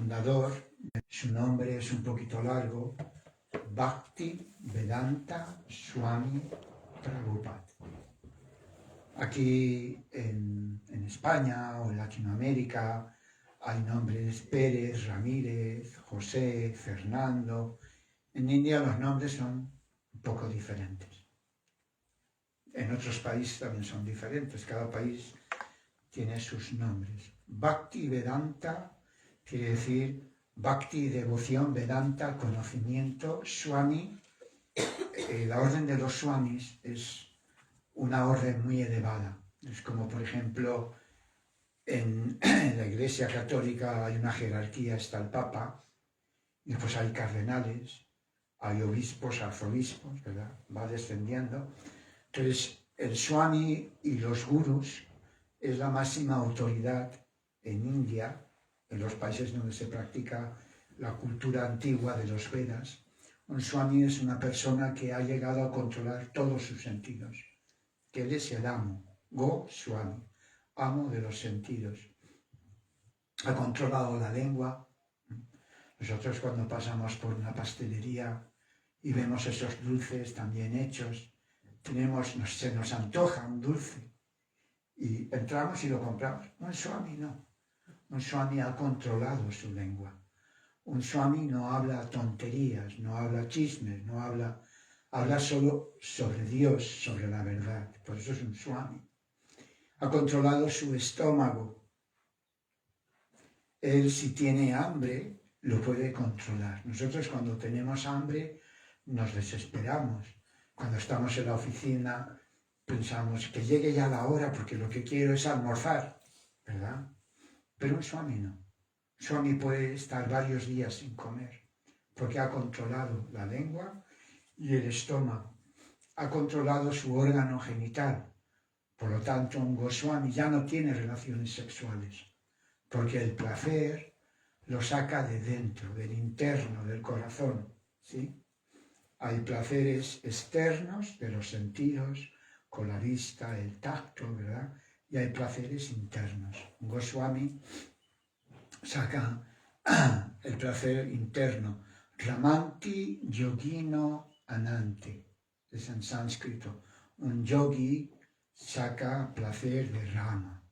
fundador, su nombre es un poquito largo, Bhaktivedanta Swami Prabhupada. Aquí en España o en Latinoamérica hay nombres Pérez, Ramírez, José, Fernando. En India los nombres son un poco diferentes. En otros países también son diferentes, cada país tiene sus nombres. Bhaktivedanta quiere decir Bhakti, devoción, Vedanta, conocimiento, Swami. La orden de los Swamis es una orden muy elevada. Es como, por ejemplo, en la Iglesia Católica hay una jerarquía, está el Papa, y después hay cardenales, hay obispos, arzobispos, ¿verdad? Va descendiendo. Entonces, el Swami y los gurus es la máxima autoridad en India, en los países donde se practica la cultura antigua de los Vedas. Un Swami es una persona que ha llegado a controlar todos sus sentidos, que él es el amo, Go Swami, amo de los sentidos. Ha controlado la lengua. Nosotros cuando pasamos por una pastelería y vemos esos dulces tan bien hechos, se nos antoja un dulce y entramos y lo compramos. Un Swami no. Un Swami ha controlado su lengua. Un Swami no habla tonterías, no habla chismes, habla solo sobre Dios, sobre la verdad. Por eso es un Swami. Ha controlado su estómago. Él, si tiene hambre, lo puede controlar. Nosotros cuando tenemos hambre nos desesperamos. Cuando estamos en la oficina pensamos que llegue ya la hora porque lo que quiero es almorzar, ¿verdad? Pero un Swami no. Un Swami puede estar varios días sin comer porque ha controlado la lengua y el estómago. Ha controlado su órgano genital. Por lo tanto, un Goswami ya no tiene relaciones sexuales porque el placer lo saca de dentro, del interno, del corazón, ¿sí? Hay placeres externos de los sentidos, con la vista, el tacto, ¿verdad? Y hay placeres internos. Un Goswami saca el placer interno. Ramanti yogino anante, es en sánscrito. Un yogi saca placer de Rama.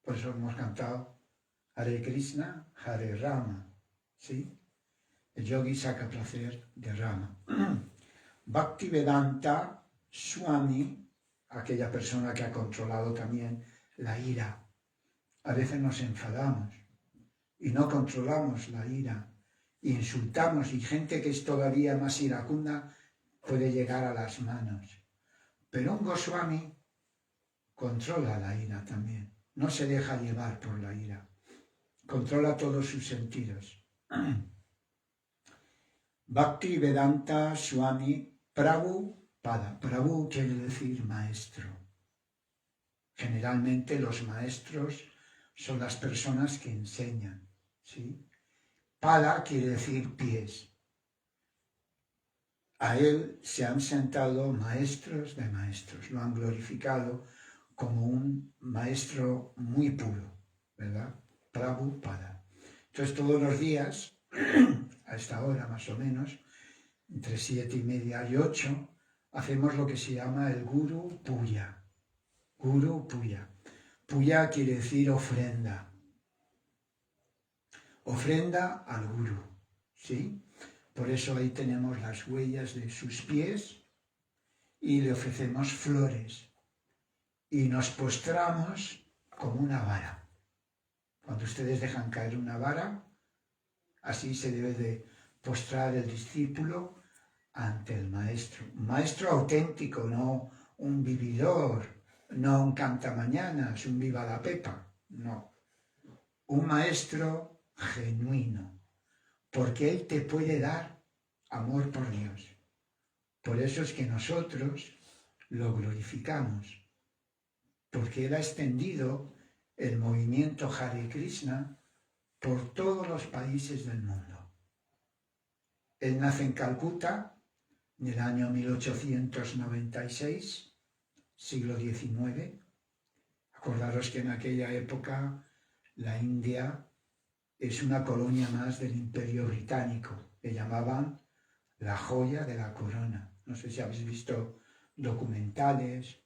Por eso hemos cantado Hare Krishna, Hare Rama, ¿sí? El yogi saca placer de Rama. Bhaktivedanta Swami, aquella persona que ha controlado también la ira. A veces nos enfadamos y no controlamos la ira. Insultamos y gente que es todavía más iracunda puede llegar a las manos. Pero un Goswami controla la ira también. No se deja llevar por la ira. Controla todos sus sentidos. Bhaktivedanta Swami Prabhupada. Prabhu quiere decir maestro. Generalmente los maestros son las personas que enseñan, ¿sí? Pada quiere decir pies. A él se han sentado maestros de maestros. Lo han glorificado como un maestro muy puro, ¿verdad? Prabhupada. Entonces todos los días, a esta hora más o menos, entre 7:30 y 8, hacemos lo que se llama el Guru Puja. Guru Puja. Puja quiere decir ofrenda. Ofrenda al Guru, ¿sí? Por eso ahí tenemos las huellas de sus pies y le ofrecemos flores. Y nos postramos como una vara. Cuando ustedes dejan caer una vara, así se debe de postrar el discípulo ante el maestro. Un maestro auténtico, no un vividor, no un cantamañanas, un viva la pepa, no. Un maestro genuino, porque él te puede dar amor por Dios. Por eso es que nosotros lo glorificamos, porque él ha extendido el movimiento Hare Krishna por todos los países del mundo. Él nace en Calcuta en el año 1896, siglo XIX. Acordaros que en aquella época la India es una colonia más del Imperio Británico, que llamaban la joya de la corona. No sé si habéis visto documentales,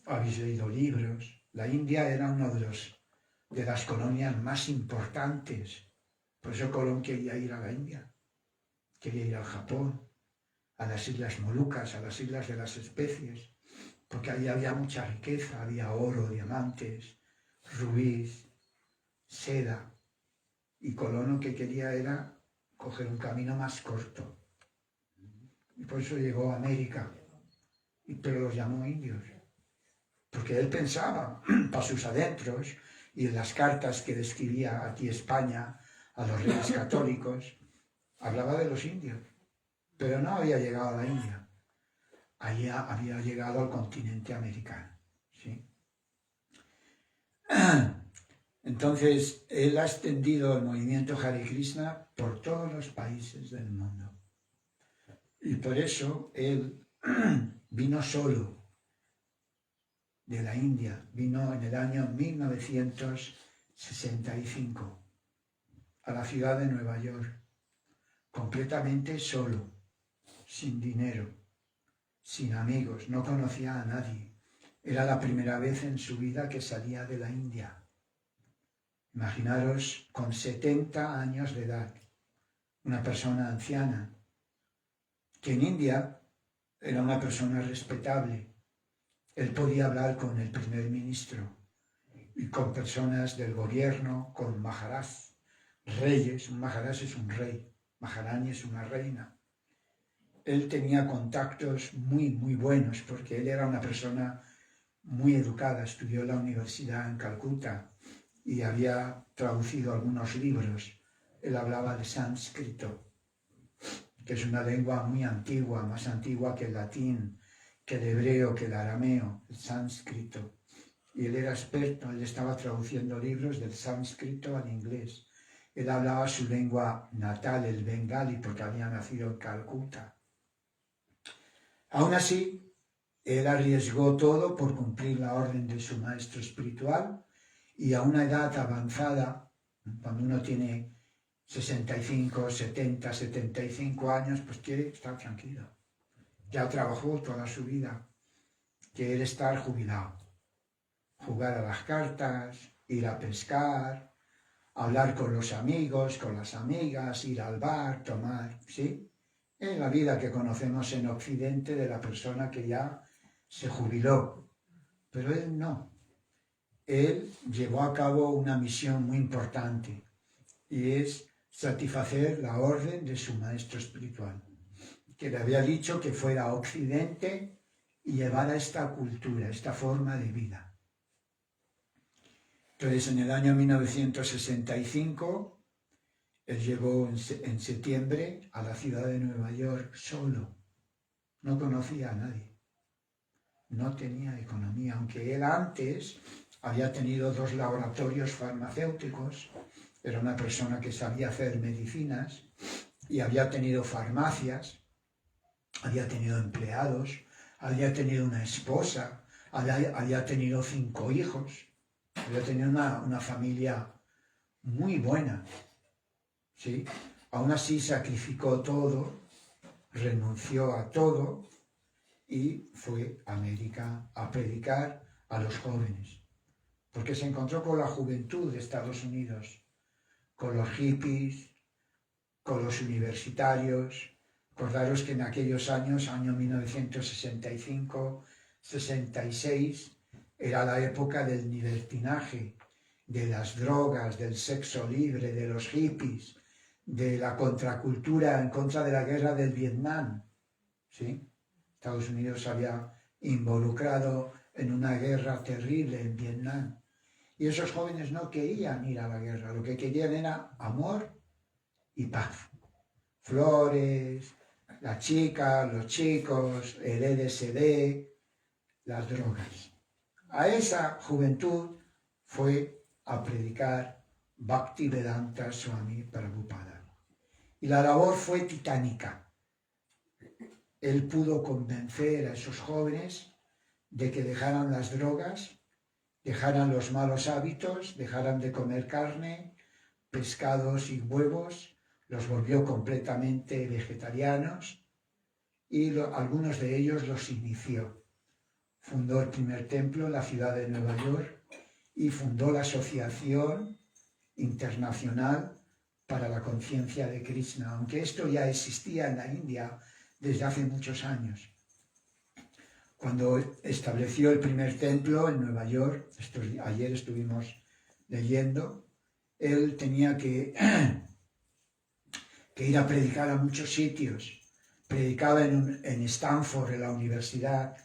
habéis leído libros. La India era una de las colonias más importantes. Por eso Colón quería ir a la India, quería ir al Japón, a las Islas Molucas, a las Islas de las Especies, porque ahí había mucha riqueza, había oro, diamantes, rubíes, seda. Y Colón lo que quería era coger un camino más corto. Y por eso llegó a América, pero los llamó indios. Porque él pensaba, para sus adentros, y en las cartas que describía aquí España a los reyes católicos, hablaba de los indios, pero no había llegado a la India, allí había llegado al continente americano. ¿Sí? Entonces, él ha extendido el movimiento Hare Krishna por todos los países del mundo. Y por eso él vino solo de la India, vino en el año 1965 a la ciudad de Nueva York, completamente solo, sin dinero, sin amigos, no conocía a nadie. Era la primera vez en su vida que salía de la India. Imaginaros con 70 años de edad, una persona anciana, que en India era una persona respetable. Él podía hablar con el primer ministro y con personas del gobierno, con maharaj, reyes. Un maharaj es un rey, maharani es una reina. Él tenía contactos muy, muy buenos porque él era una persona muy educada, estudió en la universidad en Calcuta y había traducido algunos libros. Él hablaba de sánscrito, que es una lengua muy antigua, más antigua que el latín, que el hebreo, que el arameo, el sánscrito. Y él era experto, él estaba traduciendo libros del sánscrito al inglés. Él hablaba su lengua natal, el bengali, porque había nacido en Calcuta. Aún así, él arriesgó todo por cumplir la orden de su maestro espiritual y a una edad avanzada, cuando uno tiene 65, 70, 75 años, pues quiere estar tranquilo. Ya trabajó toda su vida, quiere estar jubilado, jugar a las cartas, ir a pescar, hablar con los amigos, con las amigas, ir al bar, tomar, ¿sí? Es la vida que conocemos en Occidente de la persona que ya se jubiló. Pero él no. Él llevó a cabo una misión muy importante y es satisfacer la orden de su maestro espiritual, que le había dicho que fuera a Occidente y llevara esta cultura, esta forma de vida. Entonces, en el año 1965, él llegó en septiembre a la ciudad de Nueva York solo. No conocía a nadie. No tenía economía, aunque él antes había tenido 2 laboratorios farmacéuticos. Era una persona que sabía hacer medicinas y había tenido farmacias, había tenido empleados, había tenido una esposa, había tenido 5 hijos, había tenido una familia muy buena. ¿Sí? Aún así sacrificó todo, renunció a todo y fue a América a predicar a los jóvenes, porque se encontró con la juventud de Estados Unidos, con los hippies, con los universitarios. Acordaros que en aquellos años, año 1965, 66, era la época del libertinaje, de las drogas, del sexo libre, de los hippies, de la contracultura en contra de la guerra del Vietnam. ¿Sí? Estados Unidos se había involucrado en una guerra terrible en Vietnam. Y esos jóvenes no querían ir a la guerra, lo que querían era amor y paz. Flores, las chicas, los chicos, el LSD, las drogas. A esa juventud fue a predicar Bhaktivedanta Swami Prabhupada. Y la labor fue titánica. Él pudo convencer a esos jóvenes de que dejaran las drogas, dejaran los malos hábitos, dejaran de comer carne, pescados y huevos, los volvió completamente vegetarianos y algunos de ellos los inició. Fundó el primer templo en la ciudad de Nueva York y fundó la Asociación Internacional para la Conciencia de Krishna, aunque esto ya existía en la India desde hace muchos años. Cuando estableció el primer templo en Nueva York, ayer estuvimos leyendo, él tenía que ir a predicar a muchos sitios. Predicaba en Stanford, en la universidad,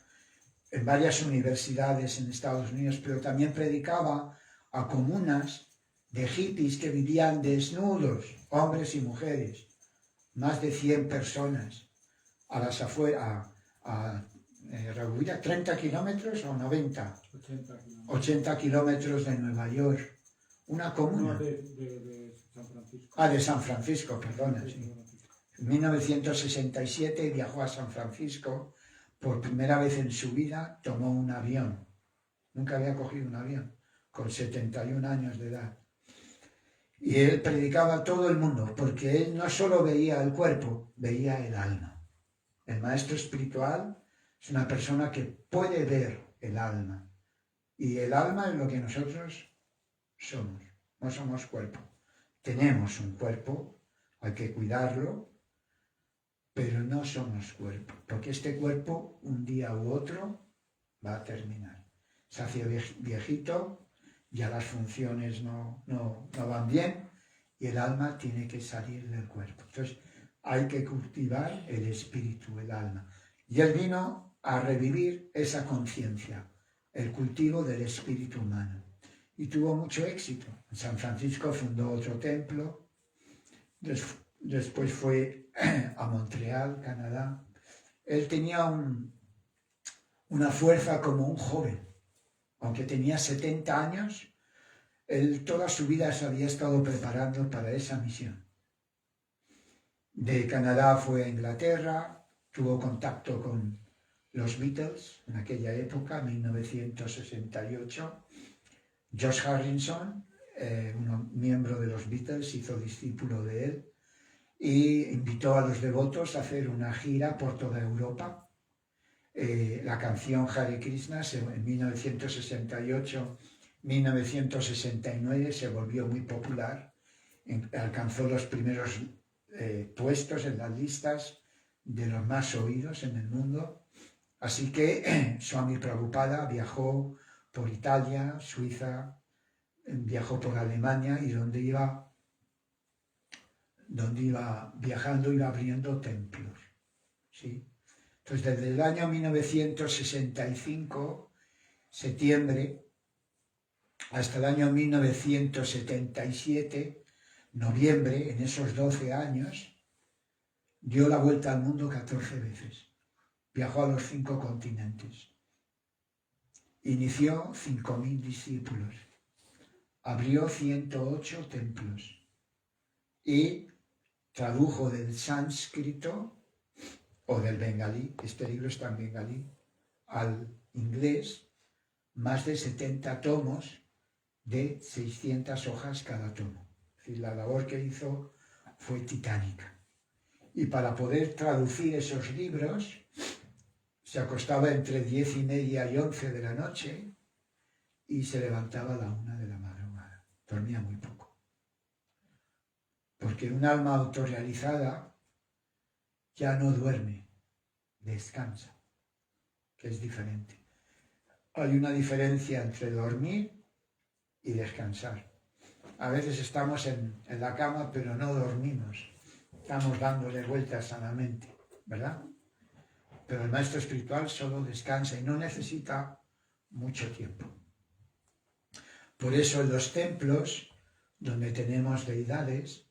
en varias universidades en Estados Unidos, pero también predicaba a comunas de hippies que vivían desnudos, hombres y mujeres, más de 100 personas, a las afueras, a 30 kilómetros o 90, 80 kilómetros de Nueva York, una comuna. No, de San Francisco. Ah, de San Francisco, perdona, sí. En 1967 viajó a San Francisco, por primera vez en su vida tomó un avión, nunca había cogido un avión, con 71 años de edad. Y él predicaba a todo el mundo, porque él no solo veía el cuerpo, veía el alma. El maestro espiritual es una persona que puede ver el alma. Y el alma es lo que nosotros somos, no somos cuerpo. Tenemos un cuerpo, hay que cuidarlo, pero no somos cuerpo, porque este cuerpo un día u otro va a terminar. Se hace viejito, ya las funciones no van bien y el alma tiene que salir del cuerpo. Entonces hay que cultivar el espíritu, el alma. Y él vino a revivir esa conciencia, el cultivo del espíritu humano. Y tuvo mucho éxito. En San Francisco fundó otro templo, después fue a Montreal, Canadá. Él tenía una fuerza como un joven. Aunque tenía 70 años, él toda su vida se había estado preparando para esa misión. De Canadá fue a Inglaterra, tuvo contacto con los Beatles en aquella época, 1968. George Harrison, un miembro de los Beatles, hizo discípulo de él y invitó a los devotos a hacer una gira por toda Europa. La canción Hare Krishna en 1968-1969 se volvió muy popular, alcanzó los primeros puestos en las listas de los más oídos en el mundo, así que Swami Prabhupada viajó por Italia, Suiza, viajó por Alemania y donde iba viajando iba abriendo templos, ¿sí? Entonces, desde el año 1965, septiembre, hasta el año 1977, noviembre, en esos 12 años, dio la vuelta al mundo 14 veces. Viajó a los 5 continentes. Inició 5.000 discípulos. Abrió 108 templos. Y tradujo del sánscrito o del bengalí, este libro está en bengalí, al inglés, más de 70 tomos de 600 hojas cada tomo. Es decir, la labor que hizo fue titánica. Y para poder traducir esos libros, se acostaba entre 10:30 y 11 de la noche y se levantaba a la 1 de la madrugada. Dormía muy poco. Porque un alma autorrealizada ya no duerme, descansa, que es diferente. Hay una diferencia entre dormir y descansar. A veces estamos en la cama, pero no dormimos. Estamos dándole vueltas a la mente, ¿verdad? Pero el maestro espiritual solo descansa y no necesita mucho tiempo. Por eso en los templos, donde tenemos deidades,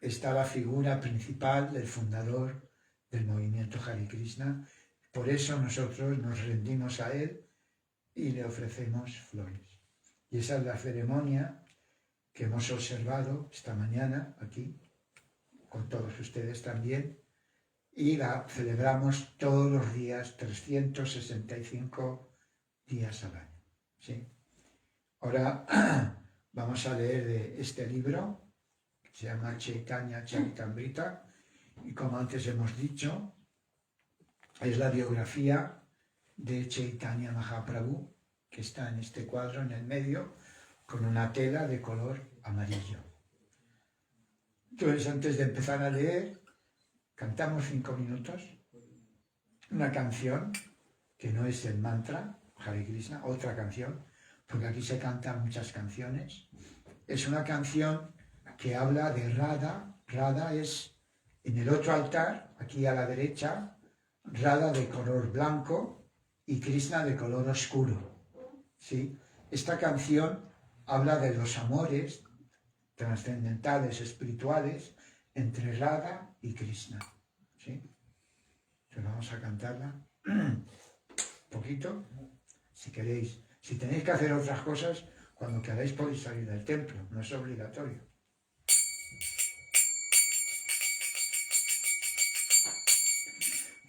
está la figura principal del fundador del movimiento Hare Krishna. Por eso nosotros nos rendimos a él y le ofrecemos flores. Y esa es la ceremonia que hemos observado esta mañana aquí, con todos ustedes también, y la celebramos todos los días, 365 días al año. ¿Sí? Ahora vamos a leer de este libro se llama Chaitanya Charitamrita, y como antes hemos dicho, es la biografía de Chaitanya Mahaprabhu, que está en este cuadro en el medio, con una tela de color amarillo. Entonces, antes de empezar a leer, cantamos 5 minutos, una canción, que no es el mantra, Hare Krishna, otra canción, porque aquí se cantan muchas canciones. Es una canción que habla de Radha. Radha es en el otro altar, aquí a la derecha, Radha de color blanco y Krishna de color oscuro. ¿Sí? Esta canción habla de los amores trascendentales, espirituales, entre Radha y Krishna. ¿Sí? Entonces vamos a cantarla un poquito, si queréis. Si tenéis que hacer otras cosas, cuando queráis podéis salir del templo, no es obligatorio.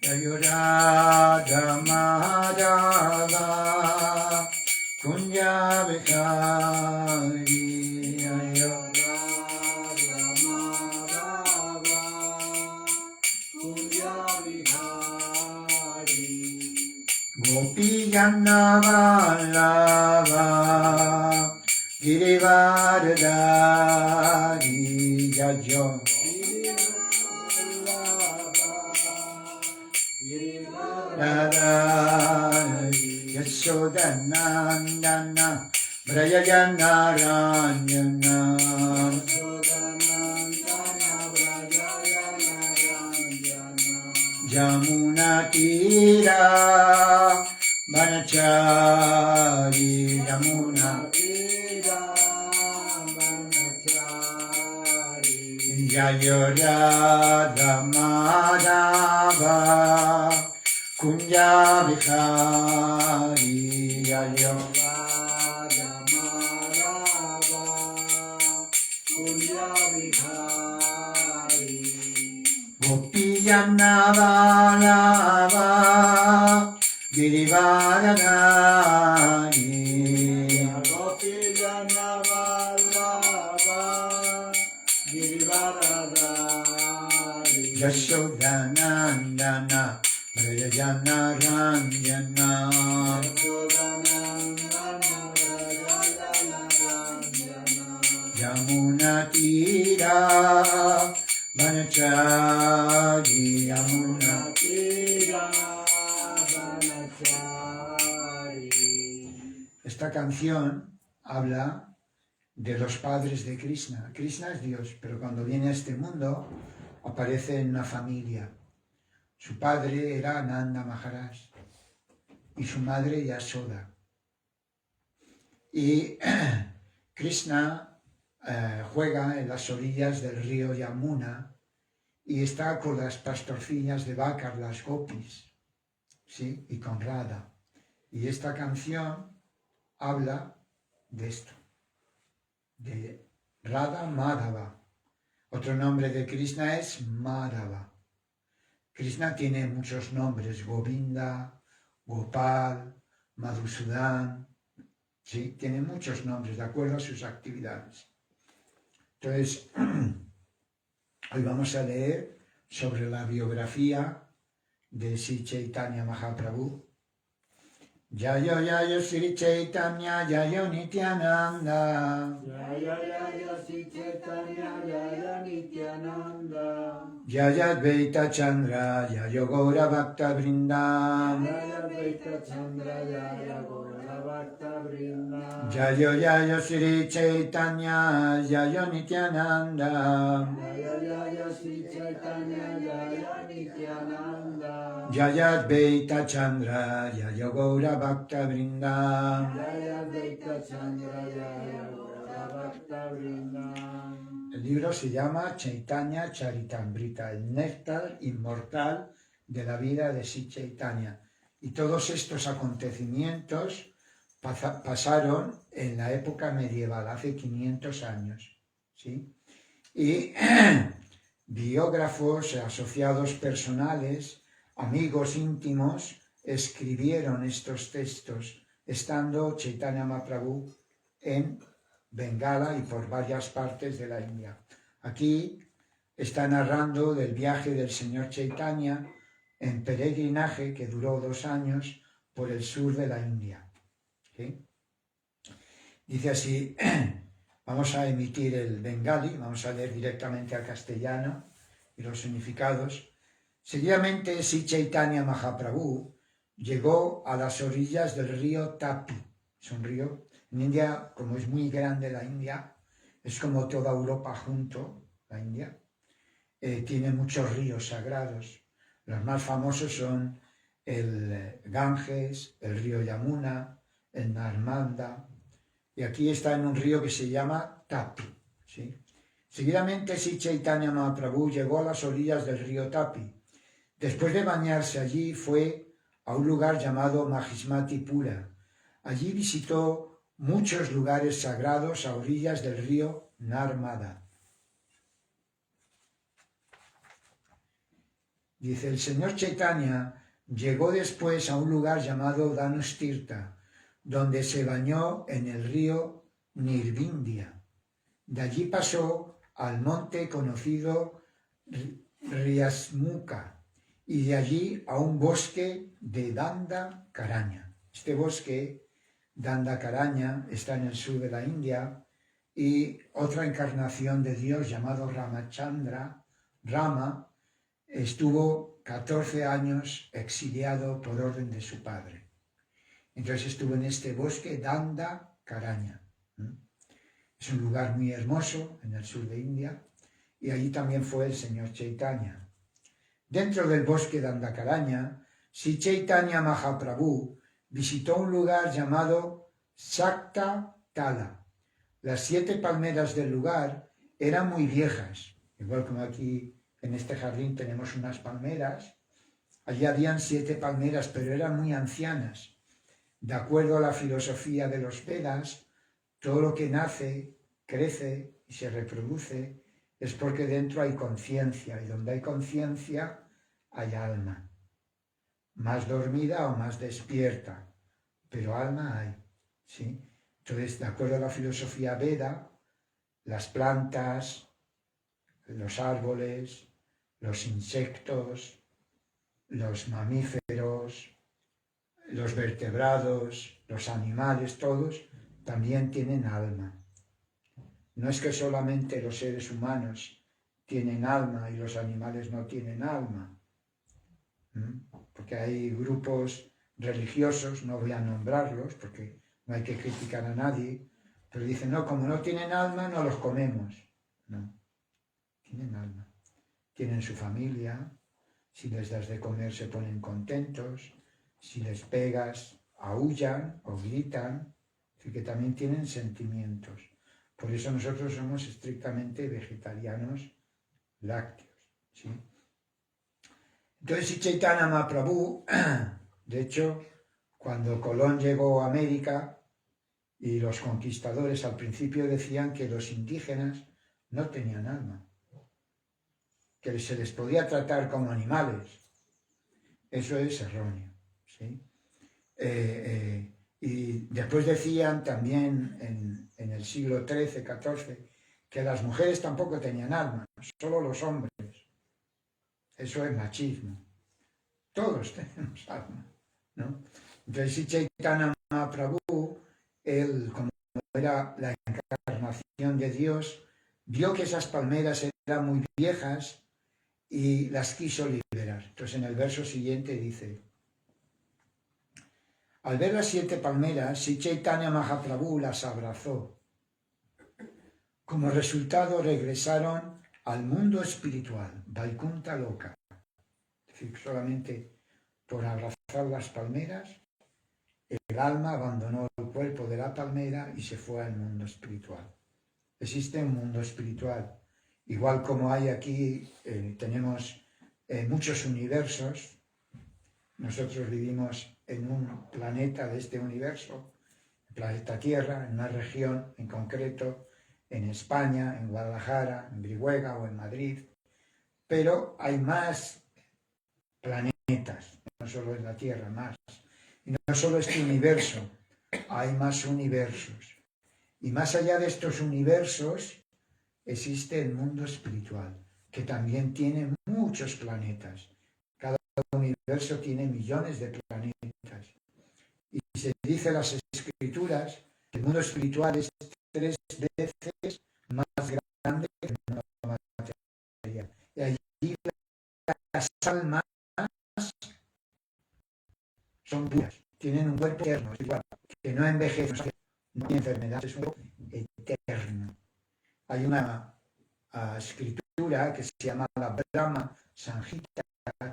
Jayo Radha Madhava Kunja Vihari, Jayo Radha Madhava Kunja Vihari, Gopi Jana Vallabha Girivardhari, Jayo Radha Yashodanandana Brayajana Ranjana Jamuna Tira Vanachari, Jamuna Tira Vanachari, Jayo Radha Madhava Kunja Vihari, Jayo Radha Madhava Kunja Vihari, Gopi Jana Vallabha Girivardhari, Gopi Jana Vallabha Girivardhari, Yashodanandana Brayajana Ranjana, Yamuna Tira Vanachari, Yamuna Tira Vanachari. Esta canción habla de los padres de Krishna. Krishna es Dios, pero cuando viene a este mundo aparece en una familia. Su padre era Nanda Maharaj y su madre Yashoda. Y Krishna juega en las orillas del río Yamuna y está con las pastorcillas de vacas, las gopis, ¿sí? Y con Radha. Y esta canción habla de esto, de Radha Madhava. Otro nombre de Krishna es Madhava. Krishna tiene muchos nombres, Govinda, Gopal, Madhusudan, ¿sí? Tiene muchos nombres de acuerdo a sus actividades. Entonces, hoy vamos a leer sobre la biografía de Sri Chaitanya Mahaprabhu. Jayo Jayo Sri Chaitanya Jayo Nityananda, Jaya Jaya Sri Chaitanya Jaya Nityananda, Jaya Advaita Chandra Jayo Gaura Bhakta Vrindam, Jaya Advaita Chandra Jaya Gaura Bhakta Vrindam, Jayo Jayo Sri Chaitanya Jayo Nityananda, Jaya Jaya Sri Chaitanya Jaya Nityananda, Jaya Advaita Chandra Jayo Gaura Bhakta Vrindam. Jaya Advaita Chandra Jaya Gaura Bhakta Vrindam. El libro se llama Chaitanya Charitamrita, el néctar inmortal de la vida de Sri Chaitanya. Y todos estos acontecimientos pasaron en la época medieval, hace 500 años. ¿Sí? Y biógrafos, asociados personales, amigos íntimos, escribieron estos textos, estando Chaitanya Mahaprabhu en Bengala y por varias partes de la India. Aquí está narrando del viaje del señor Chaitanya en peregrinaje que duró 2 años por el sur de la India. ¿Sí? Dice así, vamos a emitir el bengali, vamos a leer directamente al castellano y los significados. Seguidamente, Sri Chaitanya Mahaprabhu llegó a las orillas del río Tapi. Es un río, en India, como es muy grande la India, es como toda Europa junto, la India, tiene muchos ríos sagrados. Los más famosos son el Ganges, el río Yamuna, el Narmada, y aquí está en un río que se llama Tapi. ¿Sí? Seguidamente, Sri Chaitanya Mahaprabhu llegó a las orillas del río Tapi. Después de bañarse allí, fue a un lugar llamado Mahismati Pura. Allí visitó muchos lugares sagrados a orillas del río Narmada. Dice, el señor Chaitanya llegó después a un lugar llamado Danustirtha, donde se bañó en el río Nirvindia. De allí pasó al monte conocido Riasmuka y de allí a un bosque de Dandakaranya. Este bosque, Dandakaranya, está en el sur de la India y otra encarnación de Dios llamado Ramachandra, Rama, estuvo 14 años exiliado por orden de su padre. Entonces estuvo en este bosque Dandakaranya. Es un lugar muy hermoso en el sur de India y allí también fue el señor Chaitanya. Dentro del bosque Dandakaranya, Sri Chaitanya Mahaprabhu visitó un lugar llamado Sakta Tala. Las 7 palmeras del lugar eran muy viejas, igual como aquí en este jardín tenemos unas palmeras. Allí habían 7 palmeras, pero eran muy ancianas. De acuerdo a la filosofía de los Vedas, todo lo que nace, crece y se reproduce es porque dentro hay conciencia, y donde hay conciencia hay alma, más dormida o más despierta, pero alma hay, ¿sí? Entonces, de acuerdo a la filosofía Veda, las plantas, los árboles, los insectos, los mamíferos, los vertebrados, los animales, todos también tienen alma. No es que solamente los seres humanos tienen alma y los animales no tienen alma, porque hay grupos religiosos, no voy a nombrarlos porque no hay que criticar a nadie, pero dicen, no, como no tienen alma, no los comemos. No, tienen alma. Tienen su familia, si les das de comer se ponen contentos, si les pegas, aúllan o gritan, así que también tienen sentimientos. Por eso nosotros somos estrictamente vegetarianos lácteos, ¿sí? Entonces, Sri Chaitanya Mahaprabhu, de hecho, cuando Colón llegó a América y los conquistadores al principio decían que los indígenas no tenían alma, que se les podía tratar como animales. Eso es erróneo, ¿sí? Y después decían también en el siglo XIII, XIV, que las mujeres tampoco tenían alma, solo los hombres. Eso es machismo. Todos tenemos alma, ¿no? Entonces, Sri Chaitanya Mahaprabhu, él, como era la encarnación de Dios, vio que esas palmeras eran muy viejas y las quiso liberar. Entonces, en el verso siguiente dice, al ver las 7 palmeras, Sri Chaitanya Mahaprabhu las abrazó. Como resultado regresaron al mundo espiritual, Vaikuntha Loka. Es decir, solamente por abrazar las palmeras, el alma abandonó el cuerpo de la palmera y se fue al mundo espiritual. Existe un mundo espiritual. Igual como hay aquí, tenemos muchos universos. Nosotros vivimos en un planeta de este universo, el planeta Tierra, en una región en concreto, en España, en Guadalajara, en Brihuega o en Madrid, pero hay más planetas, no solo en la Tierra, más. Y no solo este universo, hay más universos. Y más allá de estos universos existe el mundo espiritual, que también tiene muchos planetas. Cada universo tiene millones de planetas. Y se dice en las escrituras que el mundo espiritual es 3 veces más grande que el mundo material. Y allí las almas son puras, tienen un cuerpo eterno, igual, que no envejece, no tiene enfermedad, es un cuerpo eterno. Hay una escritura que se llama la Brahma Sanjita,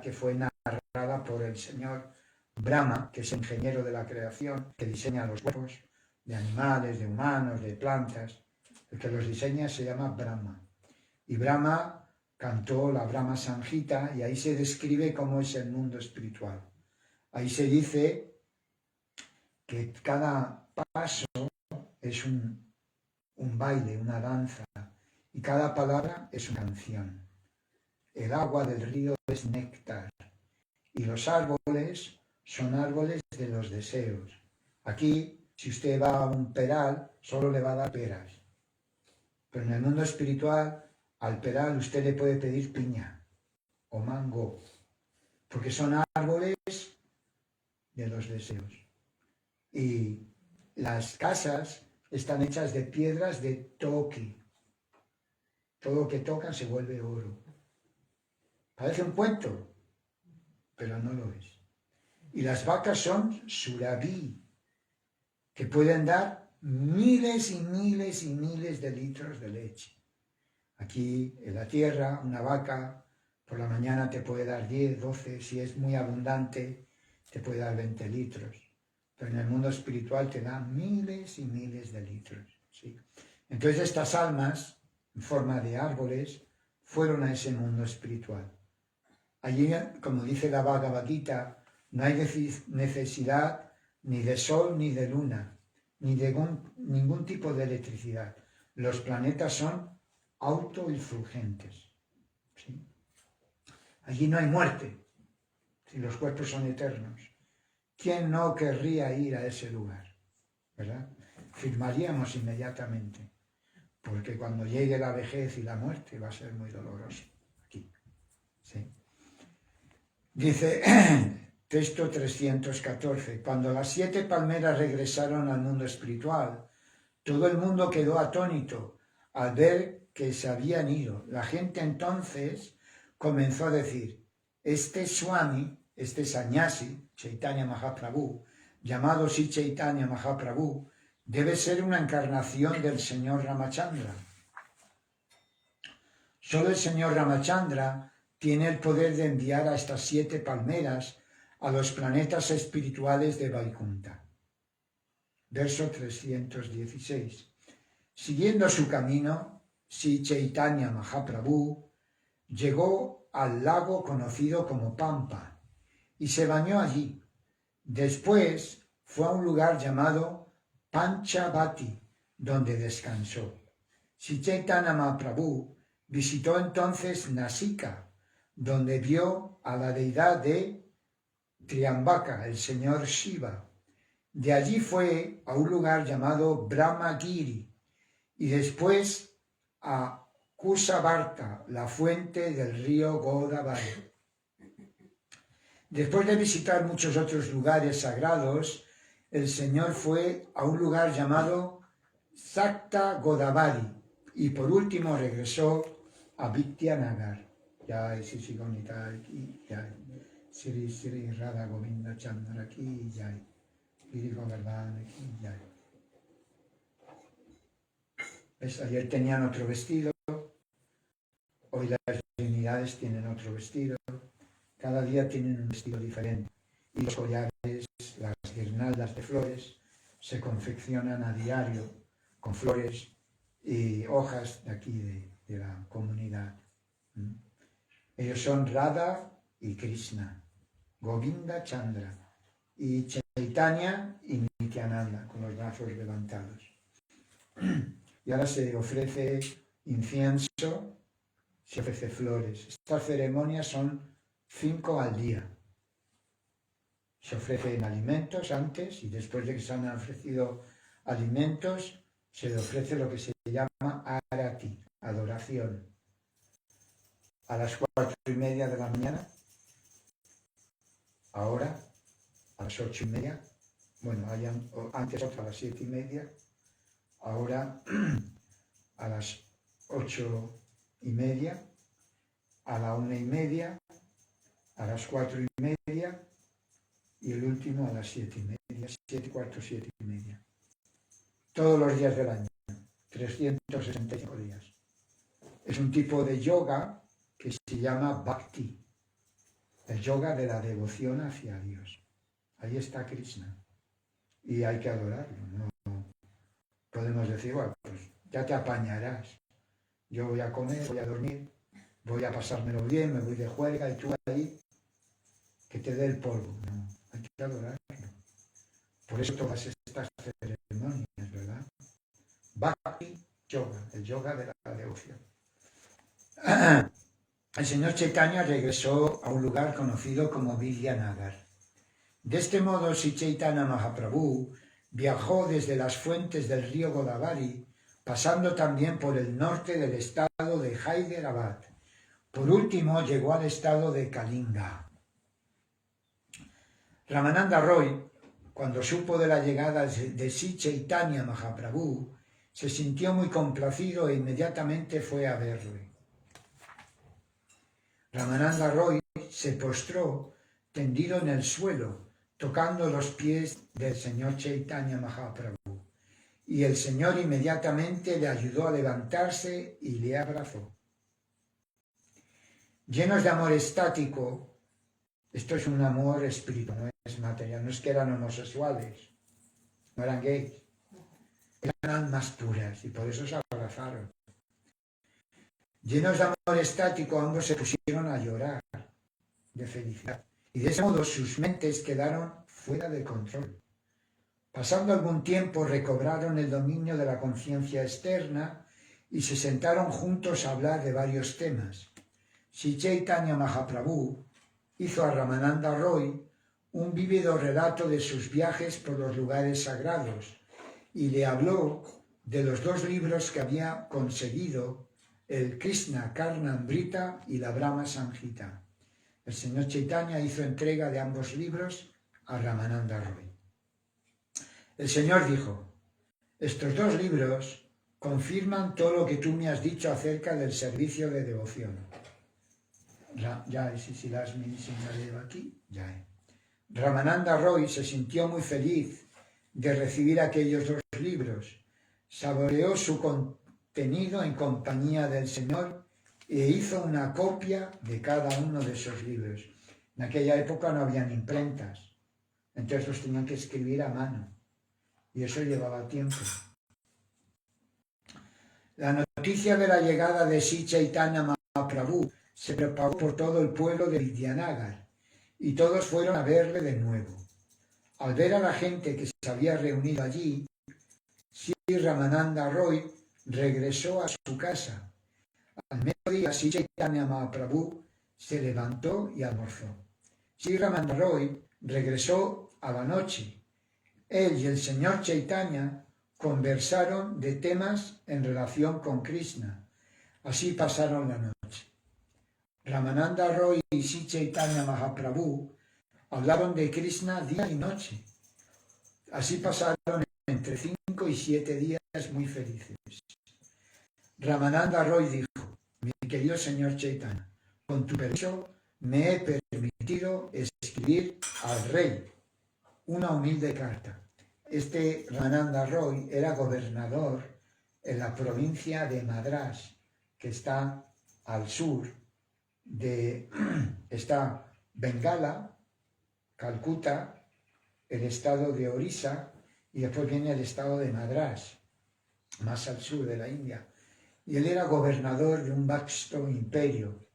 que fue narrada por el señor Brahma, que es el ingeniero de la creación, que diseña los cuerpos de animales, de humanos, de plantas. El que los diseña se llama Brahma. Y Brahma cantó la Brahma Sanjita y ahí se describe cómo es el mundo espiritual. Ahí se dice que cada paso es un baile, una danza, y cada palabra es una canción. El agua del río es néctar, y los árboles son árboles de los deseos. Aquí, si usted va a un peral, solo le va a dar peras. Pero en el mundo espiritual, al peral usted le puede pedir piña o mango, porque son árboles de los deseos. Y las casas están hechas de piedras de toque. Todo lo que tocan se vuelve oro. Parece un cuento, pero no lo es. Y las vacas son surabí, que pueden dar miles y miles y miles de litros de leche. Aquí en la tierra, una vaca por la mañana te puede dar 10, 12, si es muy abundante, te puede dar 20 litros. Pero en el mundo espiritual te da miles y miles de litros. ¿Sí? Entonces estas almas, en forma de árboles, fueron a ese mundo espiritual. Allí, como dice la Bhagavad Gita, no hay necesidad ni de sol ni de luna, ni de ningún tipo de electricidad. Los planetas son autoinfulgentes. ¿Sí? Allí no hay muerte, si los cuerpos son eternos. ¿Quién no querría ir a ese lugar? ¿Verdad? Firmaríamos inmediatamente, porque cuando llegue la vejez y la muerte va a ser muy doloroso aquí. ¿Sí? Dice, texto 314, cuando las 7 palmeras regresaron al mundo espiritual, todo el mundo quedó atónito al ver que se habían ido. La gente entonces comenzó a decir, este Swami, este Sannyasi, Chaitanya Mahaprabhu, llamado Sri Chaitanya Mahaprabhu, debe ser una encarnación del señor Ramachandra. Solo el señor Ramachandra tiene el poder de enviar a estas 7 palmeras a los planetas espirituales de Vaikuntha. Verso 316. Siguiendo su camino, Sri Chaitanya Mahaprabhu llegó al lago conocido como Pampa y se bañó allí. Después fue a un lugar llamado Panchavati, donde descansó. Sri Chaitanya Mahaprabhu visitó entonces Nasika, donde vio a la deidad de Triambaka, el señor Shiva. De allí fue a un lugar llamado Brahmagiri y después a Kusavarta, la fuente del río Godavari. Después de visitar muchos otros lugares sagrados, el señor fue a un lugar llamado Sakta Godavari y por último regresó a Vidyanagar. Jai Sri Gonitai ki Jai, Sri Sri Radha Govinda Chandra ki Jai, Giri Govardhana ki Jai. ¿Ves? Ayer tenían otro vestido, hoy las divinidades tienen otro vestido, cada día tienen un vestido diferente. Y los collares, las guirnaldas de flores, se confeccionan a diario con flores y hojas de aquí, de la comunidad. Ellos son Radha y Krishna, Govinda Chandra, y Chaitanya y Nityananda, con los brazos levantados. Y ahora se ofrece incienso, se ofrece flores. Estas ceremonias son 5 al día. Se ofrecen alimentos antes y después de que se han ofrecido alimentos, se le ofrece lo que se llama arati. adoración. A las 4:30 de la mañana, ahora a las 8:30, bueno, antes a las 7:30, ahora a las 8:30, a la 1:30, a las 4:30 y el último a las 7:30, 7:15, 7:30. Todos los días del año, 365 días. Es un tipo de yoga que se llama Bhakti, el yoga de la devoción hacia Dios. Ahí está Krishna y hay que adorarlo. No podemos decir, bueno, pues ya te apañarás. Yo voy a comer, voy a dormir, voy a pasármelo bien, me voy de juerga y tú ahí que te dé el polvo. No, hay que adorarlo. Por eso todas estas ceremonias, ¿verdad? Bhakti Yoga, el yoga de la devoción. El señor Chaitanya regresó a un lugar conocido como Vidyanagar. De este modo, Sri Chaitanya Mahaprabhu viajó desde las fuentes del río Godavari, pasando también por el norte del estado de Hyderabad. Por último, llegó al estado de Kalinga. Ramananda Roy, cuando supo de la llegada de Sri Chaitanya Mahaprabhu, se sintió muy complacido e inmediatamente fue a verle. Ramananda Roy se postró tendido en el suelo, tocando los pies del señor Chaitanya Mahaprabhu, y el Señor inmediatamente le ayudó a levantarse y le abrazó. Llenos de amor estático, esto es un amor espiritual, no es material, no es que eran homosexuales, no eran gays, eran almas puras y por eso se abrazaron. Llenos de amor estático, ambos se pusieron a llorar de felicidad y de ese modo sus mentes quedaron fuera de control. Pasando algún tiempo recobraron el dominio de la conciencia externa y se sentaron juntos a hablar de varios temas. Sri Chaitanya Mahaprabhu hizo a Ramananda Roy un vívido relato de sus viajes por los lugares sagrados y le habló de los 2 libros que había conseguido, el Krishna Karnamrita y la Brahma Samhita. El señor Chaitanya hizo entrega de ambos libros a Ramananda Roy. El Señor dijo: estos 2 libros confirman todo lo que tú me has dicho acerca del servicio de devoción. Ramananda Roy se sintió muy feliz de recibir aquellos 2 libros, saboreó su contenido en compañía del Señor e hizo una copia de cada uno de esos libros. En aquella época no habían imprentas, entonces los tenían que escribir a mano y eso llevaba tiempo. La noticia de la llegada de Sri Chaitanya Mahaprabhu se propagó por todo el pueblo de Vidyanagar y todos fueron a verle de nuevo. Al ver a la gente que se había reunido allí, Sri Ramananda Roy regresó a su casa. Al mediodía, Sri Chaitanya Mahaprabhu se levantó y almorzó. Sri Ramananda Roy regresó a la noche. Él y el señor Chaitanya conversaron de temas en relación con Krishna. Así pasaron la noche. Ramananda Roy y Sri Chaitanya Mahaprabhu hablaron de Krishna día y noche. Así pasaron entre 5 y 7 días muy felices. Ramananda Roy dijo: mi querido señor Chaitanya, con tu permiso me he permitido escribir al rey una humilde carta. Este Ramananda Roy era gobernador en la provincia de Madrás, que está al sur está Bengala, Calcuta, el estado de Orissa y después viene el estado de Madrás, más al sur de la India. Y él era gobernador de un vasto imperio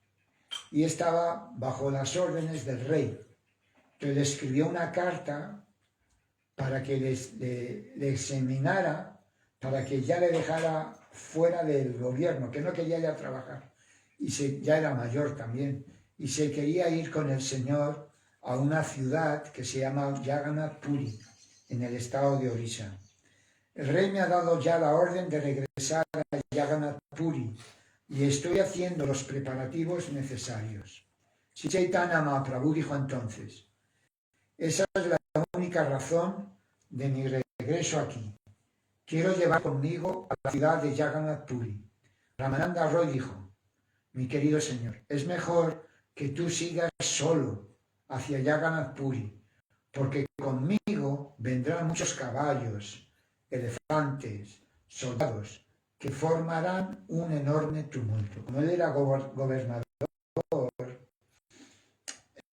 y estaba bajo las órdenes del rey. Entonces le escribió una carta para que le examinara, para que ya le dejara fuera del gobierno, que no quería ya trabajar. Y ya era mayor también, y se quería ir con el Señor a una ciudad que se llama Jagannath Puri, en el estado de Orissa. El rey me ha dado ya la orden de regresar a Jagannath Puri y estoy haciendo los preparativos necesarios. Sri Chaitanya Mahaprabhu dijo entonces: esa es la única razón de mi regreso aquí. Quiero llevar conmigo a la ciudad de Jagannath Puri. Ramananda Roy dijo: mi querido señor, es mejor que tú sigas solo hacia Jagannath Puri, porque conmigo vendrán muchos caballos, elefantes, soldados, que formarán un enorme tumulto. Como él era gobernador,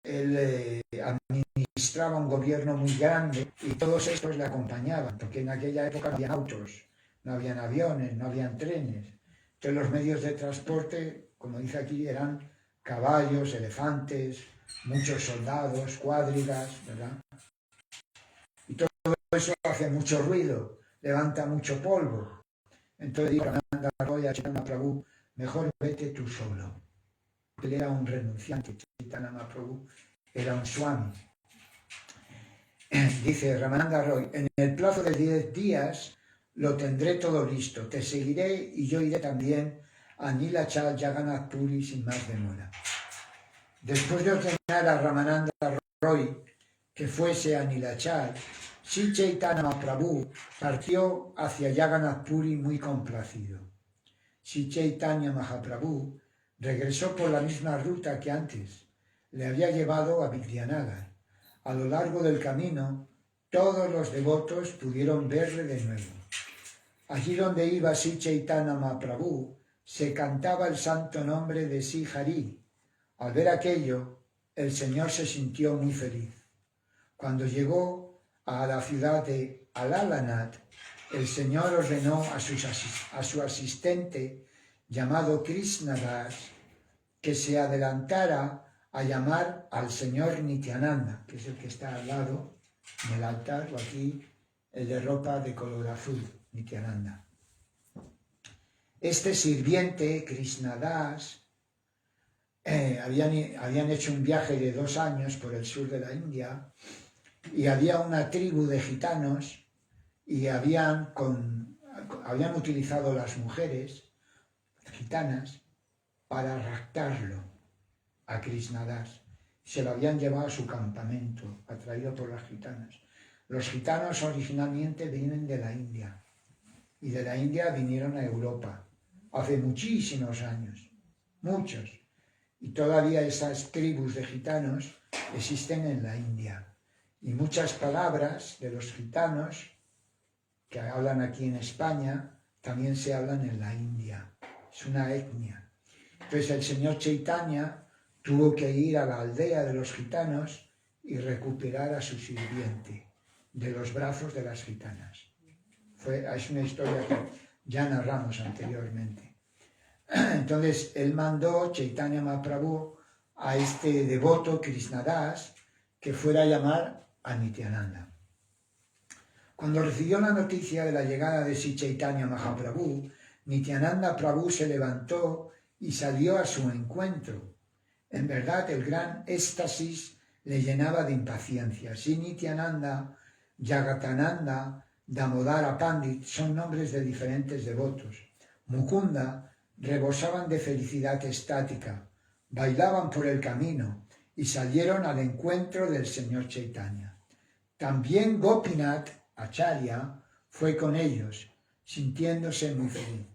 él administraba un gobierno muy grande y todos estos le acompañaban, porque en aquella época no había autos, no habían aviones, no habían trenes. Entonces los medios de transporte, como dice aquí, eran caballos, elefantes, muchos soldados, cuadrigas, ¿verdad? Y todo eso hace mucho ruido, levanta mucho polvo. Entonces dijo Ramananda Roy a Chaitanya Mahaprabhu: mejor vete tú solo. Él era un renunciante, Chaitanya Mahaprabhu era un swami. Dice Ramananda Roy: en el plazo de 10 días lo tendré todo listo, te seguiré y yo iré también a Nilachal Jagannath Puri sin más demora. Después de ordenar a Ramananda Roy que fuese a Nilachal, Sri Chaitanya Mahaprabhu partió hacia Jagannath Puri muy complacido. Sri Chaitanya Mahaprabhu regresó por la misma ruta que antes le había llevado a Vidyanagar. A lo largo del camino, todos los devotos pudieron verle de nuevo. Allí donde iba Sri Chaitanya Mahaprabhu, se cantaba el santo nombre de Sri Hari. Al ver aquello, el Señor se sintió muy feliz. Cuando llegó a la ciudad de Alalanath, el Señor ordenó a su asistente, llamado Krishnadas, que se adelantara a llamar al señor Nityananda, que es el que está al lado del altar, o aquí el de ropa de color azul, Nityananda. Este sirviente, Krishnadas, habían hecho un viaje de 2 años por el sur de la India y había una tribu de gitanos y habían utilizado las mujeres gitanas para raptarlo a Krishnadas. Se lo habían llevado a su campamento, atraído por las gitanas. Los gitanos originalmente vienen de la India y de la India vinieron a Europa hace muchísimos años, muchos. Y todavía esas tribus de gitanos existen en la India. Y muchas palabras de los gitanos que hablan aquí en España también se hablan en la India. Es una etnia. Entonces el señor Chaitanya tuvo que ir a la aldea de los gitanos y recuperar a su sirviente de los brazos de las gitanas. Es una historia que ya narramos anteriormente. Entonces él mandó, Chaitanya Mahaprabhu, a este devoto Krishnadas que fuera a llamar a Nityananda. Cuando recibió la noticia de la llegada de Sri Chaitanya Mahaprabhu, Nityananda Prabhu se levantó y salió a su encuentro. En verdad, el gran éxtasis le llenaba de impaciencia. Sri Nityananda, Jagatananda, Damodara Pandit son nombres de diferentes devotos. Mukunda rebosaban de felicidad estática, bailaban por el camino y salieron al encuentro del señor Chaitanya. También Gopinath Acharya fue con ellos, sintiéndose muy feliz.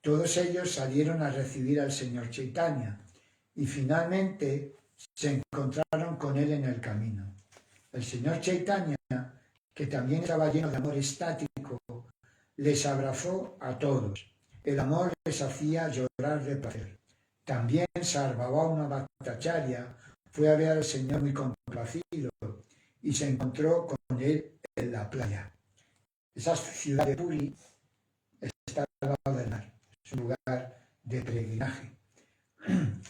Todos ellos salieron a recibir al señor Chaitanya y finalmente se encontraron con él en el camino. El señor Chaitanya, que también estaba lleno de amor estático, les abrazó a todos. El amor les hacía llorar de placer. También Sarvabhauma Bhattacharya fue a ver al Señor muy complacido y se encontró con él en la playa. Esa ciudad de Puri está al lado del mar. Es un lugar de peregrinaje,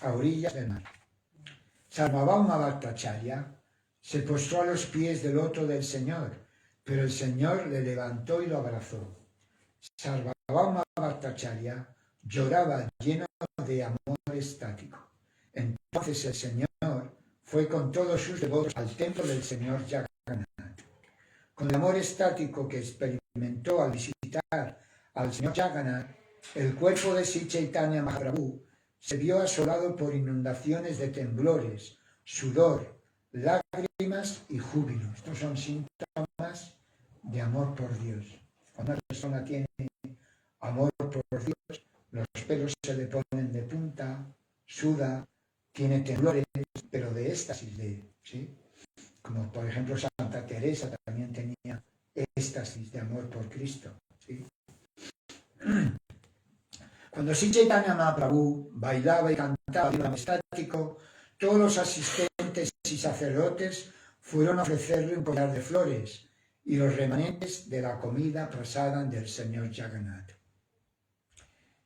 a orillas del mar. Sarvabhauma Bhattacharya se postró a los pies del loto del Señor, pero el Señor le levantó y lo abrazó. Sarvabhauma Bhattacharya lloraba lleno de amor estático. Entonces el Señor fue con todos sus devotos al templo del Señor Jagannath. Con el amor estático que experimentó al visitar al Señor Jagannath, El cuerpo de Sri Chaitanya Mahaprabhu se vio asolado por inundaciones de temblores, sudor, lágrimas y júbilo. Estos son síntomas de amor por Dios. Cuando una persona tiene amor por Dios, los pelos se le ponen de punta, suda, tiene temblores, pero de éxtasis, ¿sí? Como por ejemplo Santa Teresa también tenía éxtasis de amor por Cristo, ¿sí? Cuando Sri Chaitanya Mahaprabhu bailaba y cantaba en estático, todos los asistentes y sacerdotes fueron a ofrecerle un collar de flores y los remanentes de la comida prasadam del Señor Jagannath.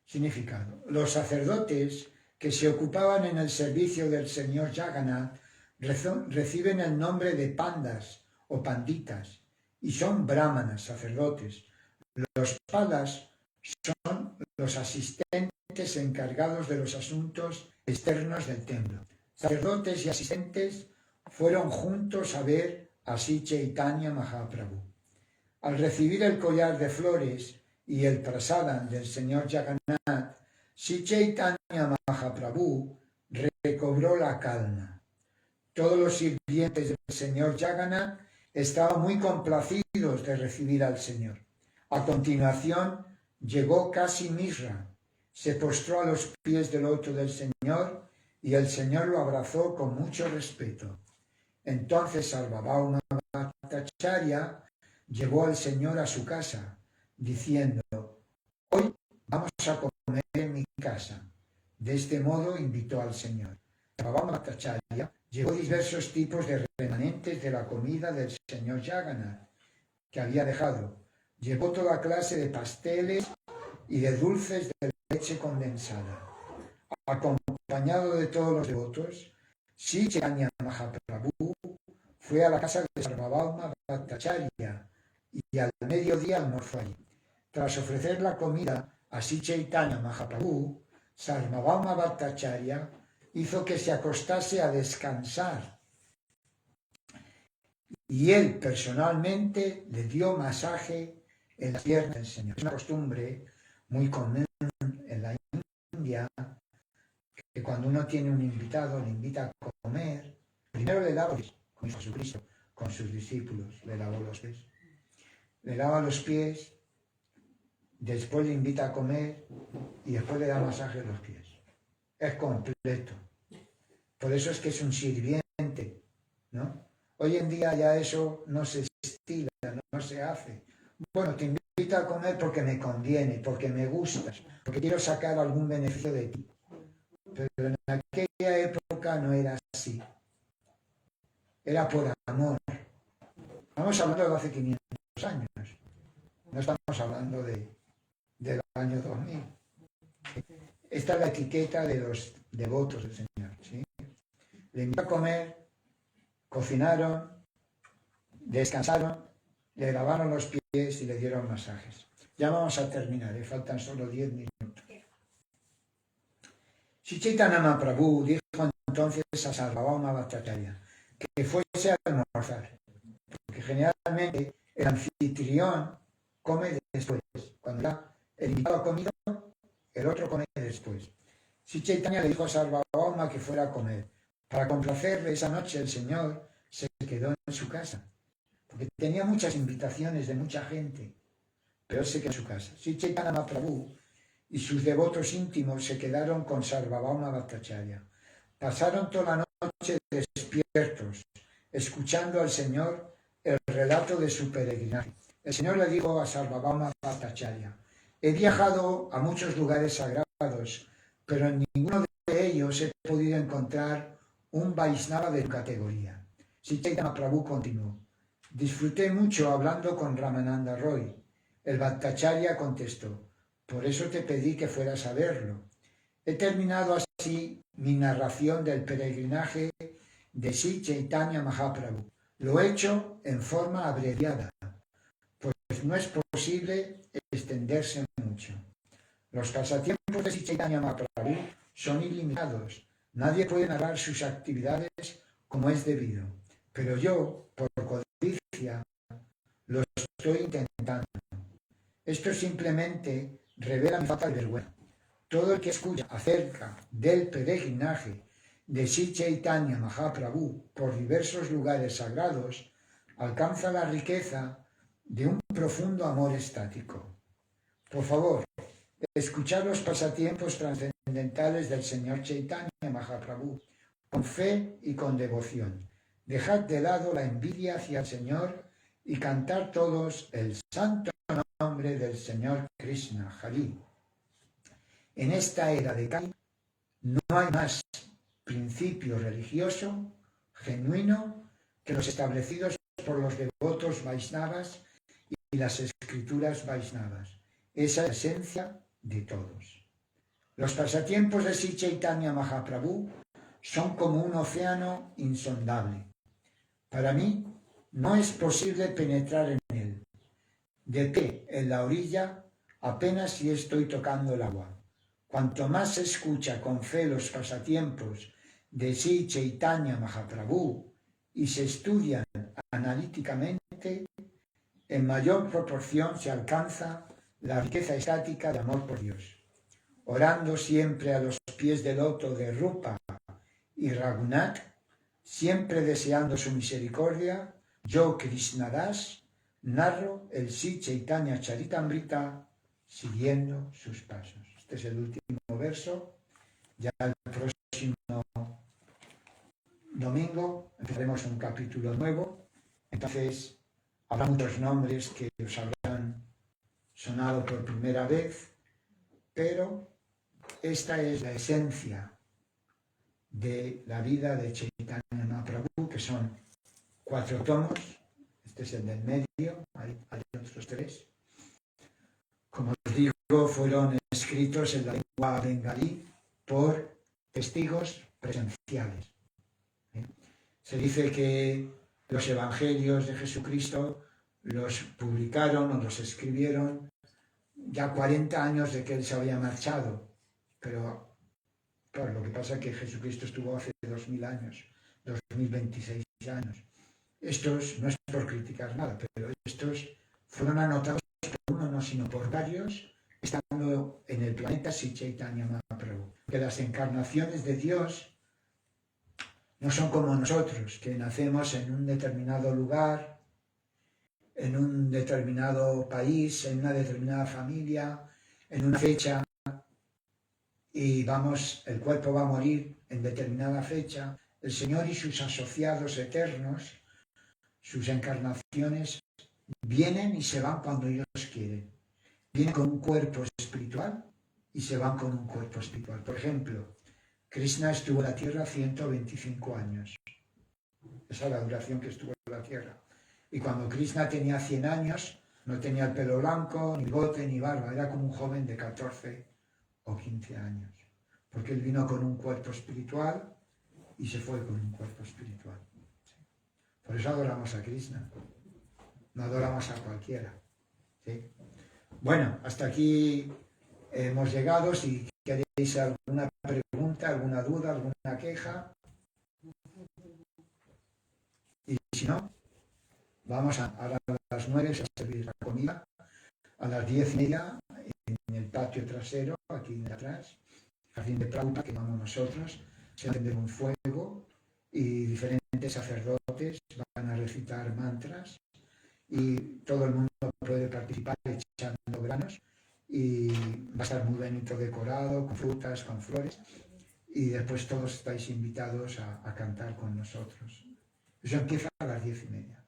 Significado. Los sacerdotes que se ocupaban en el servicio del Señor Jagannath reciben el nombre de pandas o panditas y son brahmanas, sacerdotes. Los padas son los asistentes encargados de los asuntos externos del templo. Sacerdotes y asistentes fueron juntos a ver a Sri Chaitanya Mahaprabhu. Al recibir el collar de flores y el prasadam del Señor Jagannath, Sri Chaitanya Mahaprabhu recobró la calma. Todos los sirvientes del Señor Jagannath estaban muy complacidos de recibir al Señor. A continuación llegó Kasi Mishra, se postró a los pies del loto del Señor y el Señor lo abrazó con mucho respeto. Entonces Sarvabhauma Bhattacharya llevó al Señor a su casa, diciendo: hoy vamos a comer en mi casa. De este modo invitó al Señor. Sarvabhauma Bhattacharya llevó diversos tipos de remanentes de la comida del Señor Jagannath que había dejado. Llevó toda clase de pasteles y de dulces de leche condensada. Acompañado de todos los devotos, Sri Chaitanya Mahaprabhu fue a la casa de Sarvabhauma Bhattacharya y al mediodía almorzó allí. Tras ofrecer la comida a Sri Chaitanya Mahaprabhu, Sarvabhauma Bhattacharya hizo que se acostase a descansar y él personalmente le dio masaje en las piernas del Señor. Es una costumbre muy común en la India que cuando uno tiene un invitado, le invita a comer, primero le lava los pies, como Jesucristo con sus discípulos, le lavó los pies. Le lava los pies, después le invita a comer y después le da masaje en los pies. Es completo. Por eso es que es un sirviente, ¿no? Hoy en día ya eso no se estila, no se hace. Bueno, te invito a comer porque me conviene, porque me gustas, porque quiero sacar algún beneficio de ti. Pero en aquella época no era así. Era por amor. Estamos hablando de hace 500 años. No estamos hablando del año 2000. Esta es la etiqueta de los devotos del Señor, ¿sí? Le invitó a comer, cocinaron, descansaron, le lavaron los pies y le dieron masajes. Ya vamos a terminar, faltan solo 10 minutos. Sri Chaitanya Mahaprabhu dijo entonces a Sarvabhauma Bhattacharya que fuese a almorzar, porque generalmente el anfitrión come después. Cuando ya el invitado ha comido, el otro come después. Sri Chaitanya le dijo a Sarvabhauma que fuera a comer. Para complacerle esa noche el Señor se quedó en su casa, porque tenía muchas invitaciones de mucha gente, pero él se quedó en su casa. Sri Chaitanya Mahaprabhu y sus devotos íntimos se quedaron con Sarvabhauma Bhattacharya. Pasaron toda la noche despiertos, escuchando al Señor el relato de su peregrinaje. El Señor le dijo a Sarvabhauma Bhattacharya: he viajado a muchos lugares sagrados, pero en ninguno de ellos he podido encontrar un Vaishnava de tu categoría. Sri Chaitanya Mahaprabhu continuó: disfruté mucho hablando con Ramananda Roy. El Bhattacharya contestó: por eso te pedí que fueras a verlo. He terminado así mi narración del peregrinaje de Sri Chaitanya Mahaprabhu. Lo he hecho en forma abreviada, pues no es posible extenderse mucho. Los pasatiempos de Sri Chaitanya Mahaprabhu son ilimitados. Nadie puede narrar sus actividades como es debido, pero yo, por codicia, lo estoy intentando. Esto simplemente revela mi falta de vergüenza. Todo el que escucha acerca del peregrinaje de Sri Chaitanya Mahaprabhu por diversos lugares sagrados alcanza la riqueza de un profundo amor estático. Por favor, escuchad los pasatiempos trascendentales del Señor Chaitanya Mahaprabhu con fe y con devoción. Dejad de lado la envidia hacia el Señor y cantar todos el santo nombre del Señor Krishna, Hari. En esta era de Kali no hay más principio religioso genuino que los establecidos por los devotos Vaishnavas y las escrituras Vaishnavas. Esa es la esencia de todos. Los pasatiempos de Sri Chaitanya Mahaprabhu son como un océano insondable. Para mí no es posible penetrar en él. De pie en la orilla apenas si estoy tocando el agua. Cuanto más se escucha con fe los pasatiempos de Sri Chaitanya Mahaprabhu y se estudian analíticamente, en mayor proporción se alcanza la riqueza estática de amor por Dios. Orando siempre a los pies del loto de Rupa y Raghunath, siempre deseando su misericordia, yo, Krishnadas, narro el Sri Chaitanya Charitamrita siguiendo sus pasos. Este es el último verso. Ya el próximo domingo empezaremos un capítulo nuevo. Entonces habrá muchos nombres que os habrán sonado por primera vez, pero esta es la esencia de la vida de Chaitanya Mahaprabhu, que son 4 tomos. Este es el del medio, hay otros 3. Como os digo, fueron escritos en la lengua bengalí por testigos presenciales. Se dice que los evangelios de Jesucristo los publicaron o los escribieron ya 40 años de que él se había marchado, pero claro, lo que pasa es que Jesucristo estuvo hace 2000 años, 2026 años. Estos, no es por criticar nada, pero estos fueron anotados por uno, no sino por varios, estando en el planeta Sri Chaitanya Mahaprabhu. Que las encarnaciones de Dios no son como nosotros, que nacemos en un determinado lugar, en un determinado país, en una determinada familia, en una fecha, y el cuerpo va a morir en determinada fecha. El Señor y sus asociados eternos, sus encarnaciones, vienen y se van cuando ellos quieren. Vienen con un cuerpo espiritual y se van con un cuerpo espiritual. Por ejemplo, Krishna estuvo en la Tierra 125 años. Esa es la duración que estuvo en la Tierra. Y cuando Krishna tenía 100 años, no tenía el pelo blanco, ni bigote, ni barba. Era como un joven de 14 o 15 años. Porque él vino con un cuerpo espiritual y se fue con un cuerpo espiritual. Por eso adoramos a Krishna. No adoramos a cualquiera. ¿Sí? Bueno, hasta aquí hemos llegado. Si queréis alguna pregunta, alguna duda, alguna queja. Y si no, vamos ahora a las 9 a servir la comida. A las 10:30 en el patio trasero, aquí atrás, jardín de Prabhupada, que vamos nosotros, se enciende un fuego y diferentes sacerdotes van a recitar mantras y todo el mundo puede participar echando granos y va a estar muy bonito decorado, con frutas, con flores, y después todos estáis invitados a cantar con nosotros. Eso empieza a las 10:30.